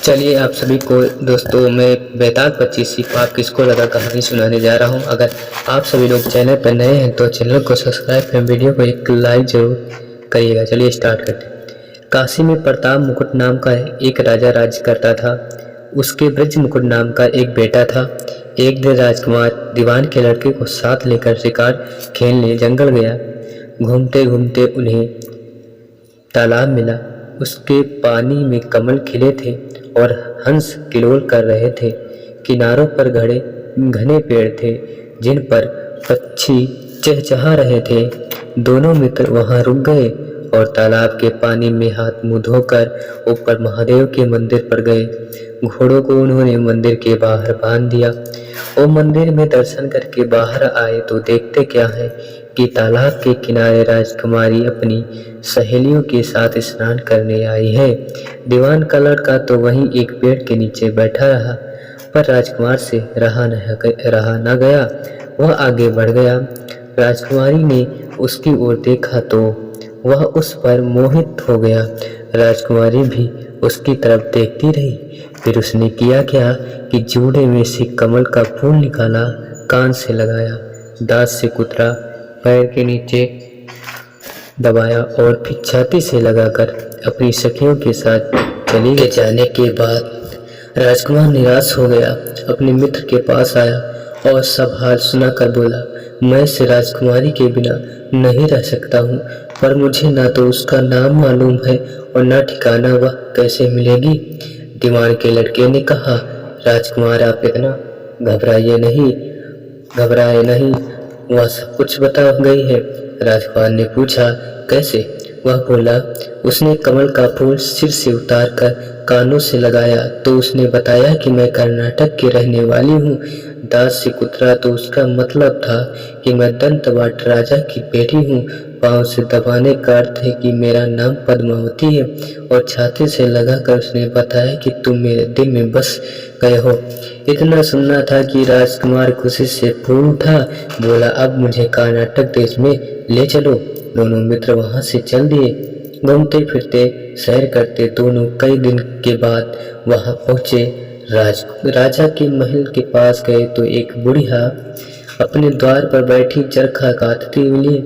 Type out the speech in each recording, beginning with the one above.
चलिए आप सभी को दोस्तों मैं बेताल 25 पाप किसको लगा कहानी सुनाने जा रहा हूं। अगर आप सभी लोग चैनल पर नए हैं तो चैनल को सब्सक्राइब एवं वीडियो को एक लाइक जरूर करिएगा। चलिए स्टार्ट करते हैं। काशी में प्रताप मुकुट नाम का एक राजा राज्य करता था। उसके ब्रज मुकुट नाम का एक बेटा था। एक दिन राजकुमार दीवान के लड़के को साथ लेकर शिकार खेलने जंगल गया। घूमते घूमते उन्हें तालाब मिला। उसके पानी में कमल खिले थे और हंस किलोल कर रहे थे। किनारों पर घने पेड़ थे जिन पर पक्षी चहचहा रहे थे। दोनों मित्र वहां रुक गए और तालाब के पानी में हाथ मुंह धोकर ऊपर महादेव के मंदिर पर गए। घोड़ों को उन्होंने मंदिर के बाहर बांध दिया। वो मंदिर में दर्शन करके बाहर आए तो देखते क्या है कि तालाब के किनारे राजकुमारी अपनी सहेलियों के साथ स्नान करने आई है। दीवान का लड़का तो वहीं एक पेड़ के नीचे बैठा रहा, पर राजकुमार से रहा न गया। वह आगे बढ़ गया। राजकुमारी ने उसकी ओर देखा तो वह उस पर मोहित हो गया। राजकुमारी भी उसकी तरफ देखती रही। फिर उसने किया क्या कि जूड़े में से कमल का फूल निकाला, कान से लगाया, दांत से कुतरा, पैर के नीचे दबाया और फिर छाती से लगाकर अपनी सखियों के साथ चली गई। जाने के बाद राजकुमार निराश हो गया। अपने मित्र के पास आया और सब हाल सुनाकर बोला, मैं से राजकुमारी के बिना नहीं रह सकता हूँ, पर मुझे ना तो उसका नाम मालूम है और ना ठिकाना वह कैसे मिलेगी। दीवान के लड़के ने कहा, राजकुमार आप इतना घबराए नहीं, वह सब कुछ बता गई है। राजकुमार ने पूछा, कैसे? वह बोला, उसने कमल का फूल सिर से उतार कर कानों से लगाया तो उसने बताया कि मैं कर्नाटक की रहने वाली हूँ। दांत से कुतरा तो उसका मतलब था कि मैं दंतवाट राजा की बेटी हूँ। पाँव से दबाने का अर्थ है कि मेरा नाम पद्मावती है। और छाती से लगाकर उसने बताया कि तुम मेरे दिल में बस गए हो। इतना सुनना था कि राजकुमार खुशी से फूल उठा। बोला, अब मुझे कर्नाटक देश में ले चलो। दोनों मित्र वहां से चल दिए। घूमते फिरते सैर करते दोनों कई दिन के बाद वहां पहुंचे। राजा के महल के पास गए तो एक बुढ़िया अपने द्वार पर बैठी चरखा काटती मिली।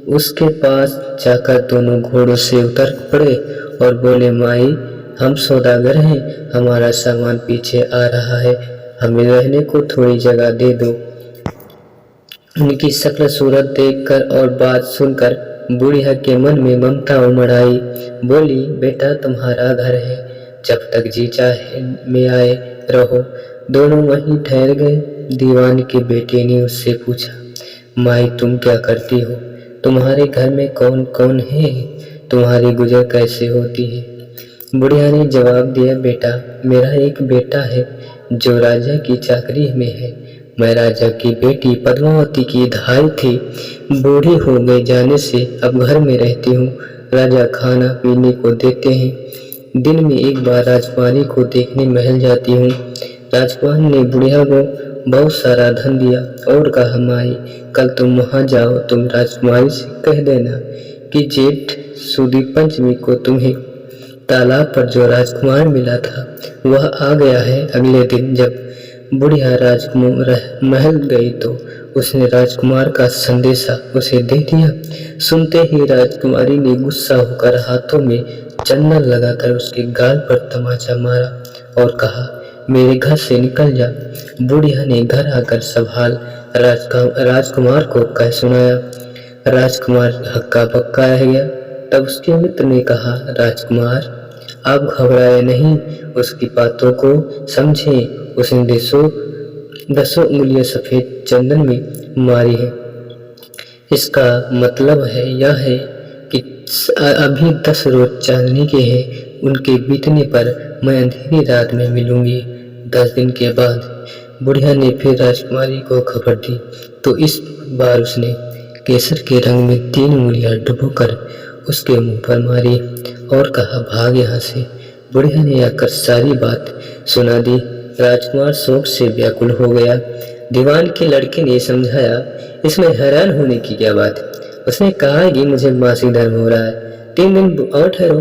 उसके पास जाकर दोनों घोड़ों से उतर पड़े और बोले, माई हम सौदागर हैं, हमारा सामान पीछे आ रहा है, हमें रहने को थोड़ी जगह दे दो। उनकी शक्ल सूरत देखकर और बात सुनकर बुढ़िया के मन में ममता उमड़ आई। बोली, बेटा तुम्हारा घर है, जब तक जी चाहे में आए रहो। दोनों वहीं ठहर गए। दीवान के बेटे ने उससे पूछा, माई तुम क्या करती हो? तुम्हारे घर में कौन कौन है? तुम्हारी गुजर कैसे होती है? बुढ़िया ने जवाब दिया, बेटा मेरा एक बेटा है जो राजा की चाकरी में है। मैं राजा की बेटी पद्मावती की धाई थी। बूढ़ी हो गए जाने से अब घर में रहती हूँ। राजा खाना पीने को देते हैं। दिन में एक बार राजकुमारी को देखने महल जाती हूँ। राजकुमार ने बुढ़िया को बहुत सारा धन दिया और कहा, माई कल तुम वहाँ जाओ, तुम राजकुमारी से कह देना कि जेठ सुदी पंचमी को तुम्हें तालाब पर जो राजकुमार मिला था वह आ गया है। अगले दिन जब बुढ़िया राजकुमार महल गई तो उसने राजकुमार का संदेशा उसे दे दिया। सुनते ही राजकुमारी ने गुस्सा होकर हाथों में चंदन लगाकर उसके गाल पर तमाचा मारा और कहा, मेरे घर से निकल जा। बुढ़िया ने घर आकर सब हाल राजकुमार को कह सुनाया। राजकुमार हक्का बक्का रह गया। तब उसके मित्र ने कहा, राजकुमार आप घबराए नहीं, उसकी बातों को समझें। उसने दसों उंगलियां सफेद चंदन में मारी है। इसका मतलब है यह है कि अभी 10 रोज चांदनी के हैं। उनके बीतने पर मैं अंधेरी रात में मिलूंगी। 10 दिन के बाद बुढ़िया ने फिर राजकुमारी को खबर दी तो इस बार उसने केसर के रंग में 3 उंगलियां डुबोकर उसके मुंह पर मारी और कहा, भाग यहाँ से। बुढ़िया ने आकर सारी बात सुना दी। राजकुमार शोक से व्याकुल हो गया। दीवान के लड़के ने समझाया, इसमें हैरान होने की क्या बात है? उसने कहा कि मुझे मासिक धर्म हो रहा है, 3 दिन और ठहरो।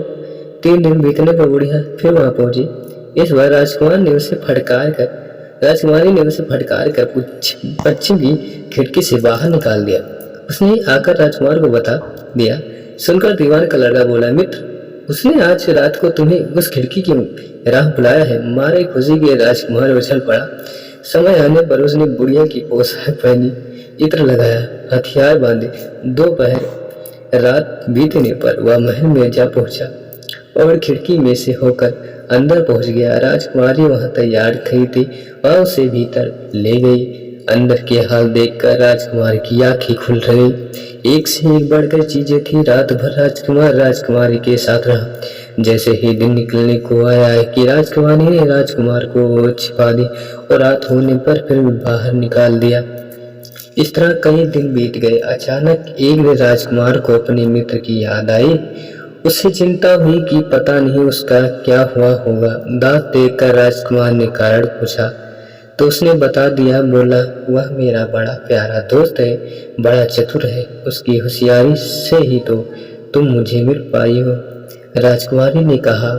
3 दिन बीतने पर बुढ़िया फिर वहां पहुंची। इस बार राजकुमारी ने उसे फटकार कर पश्चिम की खिड़की से बाहर निकाल दिया। उसने आकर राजकुमार को बता दिया। सुनकर दीवान का लड़का बोला, मित्र, उसने आज रात को तुम्हें उस खिड़की की राह बुलाया है। मारे खुशी के राजकुमार उछल पड़ा। समय आने पर उसने बुढ़िया की पोशाक पहनी, इत्र लगाया, हथियार बांधे। दोपहर रात बीतने पर वह महल में जा पहुंचा और खिड़की में से होकर अंदर पहुंच गया। राजकुमारी वहां तैयार खड़ी थी। वह उसे भीतर ले गई। अंदर के हाल देखकर राजकुमार की आंखें खुल गई। एक से एक बढ़कर चीजें थी। रात भर राजकुमार राजकुमारी के साथ रहा। जैसे ही दिन निकलने को आया कि राजकुमारी ने राजकुमार को छिपा दी और रात होने पर फिर बाहर निकाल दिया। इस तरह कई दिन बीत गए। अचानक एक दिन राजकुमार को अपने मित्र की याद आई। उसे चिंता हुई कि पता नहीं उसका क्या हुआ होगा। दांत देखकर राजकुमार ने कारण पूछा तो उसने बता दिया। बोला, वह मेरा बड़ा प्यारा दोस्त है, बड़ा चतुर है। उसकी होशियारी से ही तो तुम मुझे मिल पाई हो। राजकुमारी ने कहा,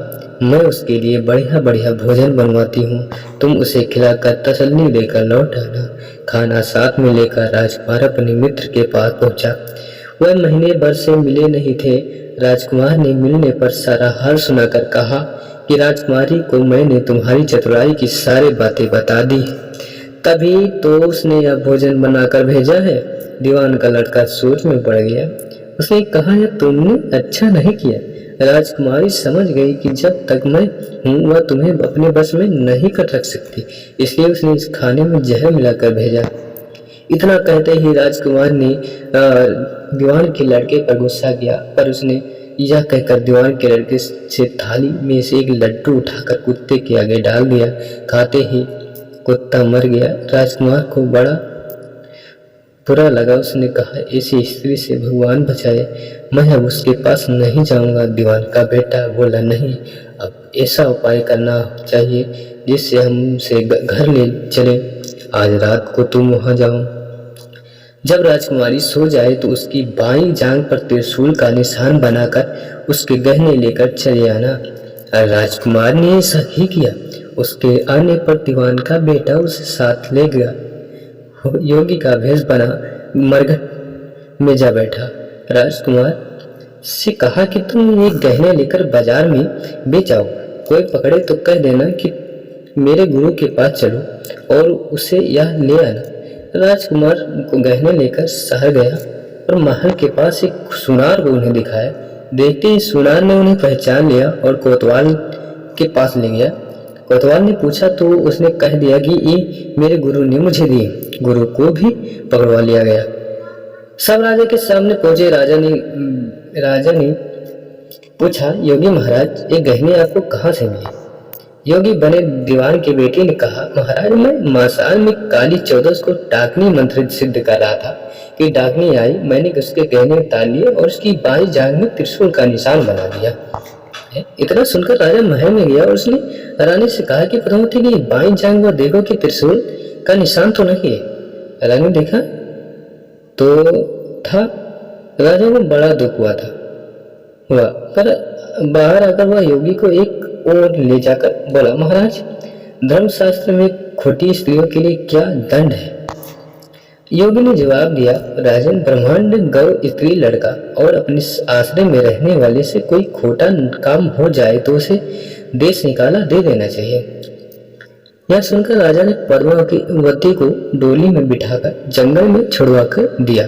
मैं उसके लिए बढ़िया बढ़िया भोजन बनवाती हूँ, तुम उसे खिलाकर तसल्ली देकर लौट आना। खाना साथ में लेकर राजकुमार अपने मित्र के पास पहुंचा। वह महीने भर से मिले नहीं थे। राजकुमार ने मिलने पर सारा हाल सुनाकर कहा कि राजकुमारी को मैंने तुम्हारी चतुराई की सारी बातें बता दी, तभी तो उसने यह भोजन बनाकर भेजा है। दीवान का लड़का सोच में पड़ गया। उसने कहा, यह तुमने अच्छा नहीं किया। राजकुमारी समझ गई कि जब तक मैं हूँ वह तुम्हें अपने बस में नहीं कर रख सकती, इसलिए उसने इस खाने में जहर मिलाकर भेजा। इतना कहते ही राजकुमार ने दीवान के लड़के पर गुस्सा किया, पर उसने यह कहकर दीवान के लड़के से थाली में से एक लड्डू उठाकर कुत्ते के आगे डाल दिया। खाते ही कुत्ता मर गया। राजकुमार को बड़ा बुरा लगा। उसने कहा, ऐसी स्त्री से भगवान बचाए, मैं अब उसके पास नहीं जाऊंगा। दीवान का बेटा बोला, नहीं, अब ऐसा उपाय करना चाहिए जिससे हम उसे घर ले चले। आज रात को तुम वहां जाओ। जब राजकुमारी सो जाए तो उसकी बाईं जांघ पर त्रिशूल का निशान बनाकर उसके गहने लेकर चले आना। राजकुमार ने ऐसा ही किया। उसके आने पर दीवान का बेटा उसे साथ ले गया। योगी का भेष बना मरघट में जा बैठा। राजकुमार से कहा कि तुम ये गहने लेकर बाजार में बेच आओ। कोई पकड़े तो कह देना कि मेरे गुरु के पास चलो और उसे यह ले आना। राजकुमार को गहने लेकर शहर गया और महल के पास एक सुनार को उन्हें दिखाया। देखते ही सुनार ने उन्हें पहचान लिया और कोतवाल के पास ले गया। कोतवाल ने पूछा तो उसने कह दिया कि ये मेरे गुरु ने मुझे दिए। गुरु को भी पकड़वा लिया गया। सब राजा के सामने पहुंचे। राजा ने पूछा, योगी महाराज, ये गहने आपको कहाँ से मिले? योगी बने दीवान के बेटे ने कहा, महाराज, मैं मासाल में काली 14 को डाकनी मंत्र सिद्ध कर रहा था कि डाकनी आई। मैंने उसके गहने उतार लिए और उसकी बाईं जांघ में त्रिशूल का निशान बना दिया। इतना सुनकर राजा महल में गया और उसने रानी से कहा कि पद्मावती की बाईं जांघ पर देखो कि त्रिशूल का निशान तो नहीं है। रानी देखा तो था। राजा को बड़ा दुख हुआ पर बाहर आकर वह योगी को एक और ले जाकर बोला, महाराज, धर्मशास्त्र में खोटी स्त्रियों के लिए क्या दंड है? योगी ने जवाब दिया, राजन, ब्रह्मांड गौ स्त्री लड़का और अपने आश्रय में रहने वाले से कोई खोटा काम हो जाए तो उसे देश निकाला दे देना चाहिए। यह सुनकर राजा ने पद्मावती को डोली में बिठाकर जंगल में छुड़वा कर दिया।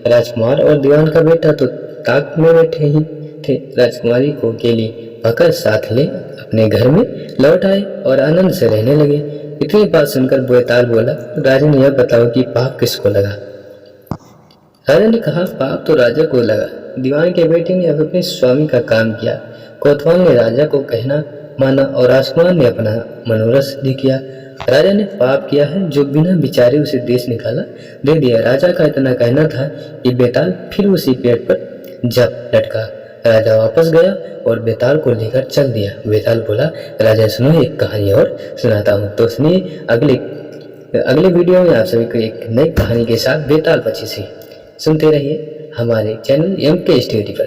राजकुमार और दीवान का बेटा तो ताक में बैठे ही थे। राजकुमारी को अकेली पकड़ साथ ले अपने घर में लौट आए और आनंद से रहने लगे। इतनी बात सुनकर बेताल बोला, राजन, यह बताओ कि पाप किसको लगा? राजा ने कहा, पाप तो राजा को लगा। दीवान के बेटे ने अब अपने स्वामी का काम किया। कोतवाल ने राजा को कहना माना और राजकुमार ने अपना मनोरथ सिद्ध किया। राजा ने पाप किया है जो बिना विचारे उसे देश निकाला दे दिया। राजा का इतना कहना था कि बेताल फिर उसी पेड़ पर जा लटका। राजा वापस गया और बेताल को लेकर चल दिया। बेताल बोला, राजा सुनो, एक कहानी और सुनाता हूँ। तो उसने अगले वीडियो में आप सभी को एक नई कहानी के साथ बेताल पक्षी से सुनते रहिए हमारे चैनल MK स्टोरी पर।